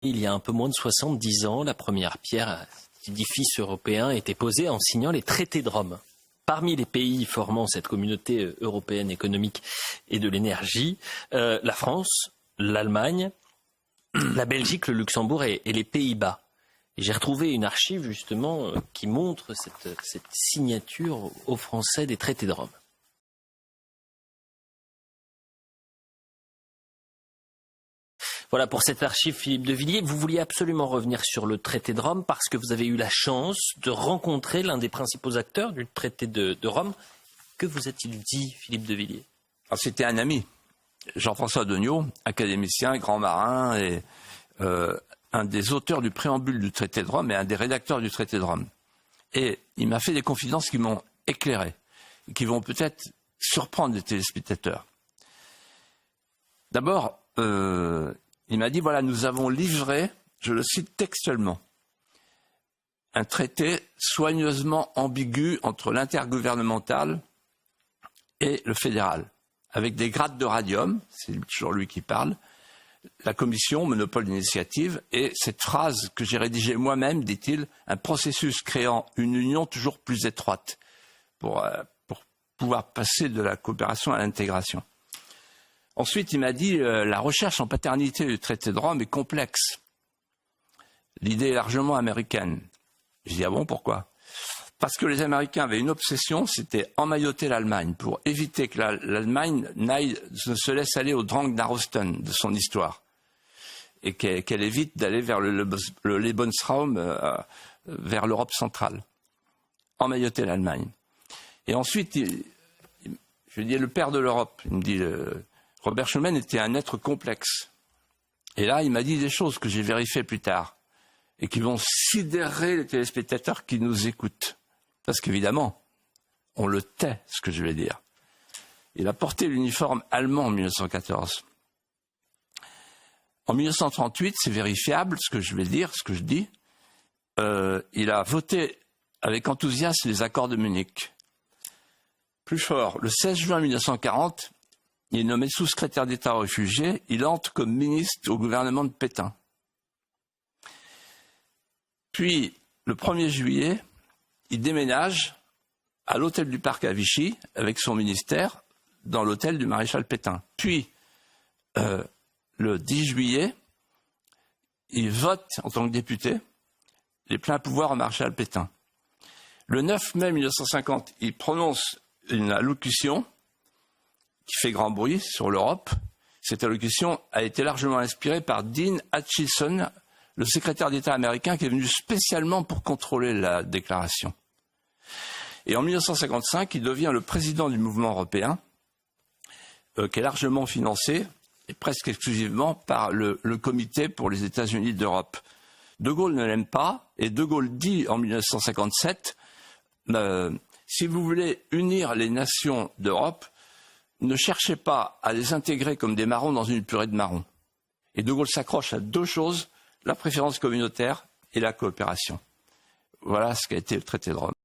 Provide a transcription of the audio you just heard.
Il y a un peu moins de 70 ans, la première pierre à cet édifice européen a été posée en signant les traités de Rome. Parmi les pays formant cette communauté européenne économique et de l'énergie, la France, l'Allemagne, la Belgique, le Luxembourg et les Pays-Bas. Et j'ai retrouvé une archive justement qui montre cette signature aux Français des traités de Rome. Voilà pour cette archive, Philippe de Villiers. Vous vouliez absolument revenir sur le traité de Rome parce que vous avez eu la chance de rencontrer l'un des principaux acteurs du traité de Rome. Que vous a-t-il dit, Philippe de Villiers? C'était un ami, Jean-François Degnaud, académicien, grand marin et un des auteurs du préambule du traité de Rome et un des rédacteurs du traité de Rome. Et il m'a fait des confidences qui m'ont éclairé et qui vont peut-être surprendre les téléspectateurs. D'abord, il m'a dit, voilà, nous avons livré, je le cite textuellement, un traité soigneusement ambigu entre l'intergouvernemental et le fédéral, avec des grades de radium, c'est toujours lui qui parle, la commission, monopole d'initiative, et cette phrase que j'ai rédigée moi-même, dit-il, un processus créant une union toujours plus étroite pour pouvoir passer de la coopération à l'intégration. Ensuite, il m'a dit la recherche en paternité du traité de Rome est complexe. L'idée est largement américaine. Je dis ah bon, pourquoi? Parce que les Américains avaient une obsession, c'était emmailloter l'Allemagne pour éviter que l'Allemagne ne se laisse aller au Drang d'Aroston de son histoire et qu'elle évite d'aller vers le Lebensraum, vers l'Europe centrale. Emmailloter l'Allemagne. Et ensuite, je dis le père de l'Europe, il me dit Robert Schuman était un être complexe. Et là, il m'a dit des choses que j'ai vérifiées plus tard et qui vont sidérer les téléspectateurs qui nous écoutent. Parce qu'évidemment, on le tait, ce que je vais dire. Il a porté l'uniforme allemand en 1914. En 1938, c'est vérifiable ce que je vais dire, ce que je dis. Il a voté avec enthousiasme les accords de Munich. Plus fort, le 16 juin 1940, il est nommé sous-secrétaire d'État aux réfugiés. Il entre comme ministre au gouvernement de Pétain. Puis, le 1er juillet, il déménage à l'hôtel du Parc à Vichy, avec son ministère, dans l'hôtel du maréchal Pétain. Puis, le 10 juillet, il vote en tant que député les pleins pouvoirs au maréchal Pétain. Le 9 mai 1950, il prononce une allocution qui fait grand bruit sur l'Europe. Cette allocution a été largement inspirée par Dean Acheson, le secrétaire d'État américain qui est venu spécialement pour contrôler la déclaration. Et en 1955, il devient le président du mouvement européen, qui est largement financé, et presque exclusivement par le Comité pour les États-Unis d'Europe. De Gaulle ne l'aime pas, et De Gaulle dit en 1957, si vous voulez unir les nations d'Europe, ne cherchez pas à les intégrer comme des marrons dans une purée de marrons. Et De Gaulle s'accroche à deux choses, la préférence communautaire et la coopération. Voilà ce qu'a été le traité de Rome.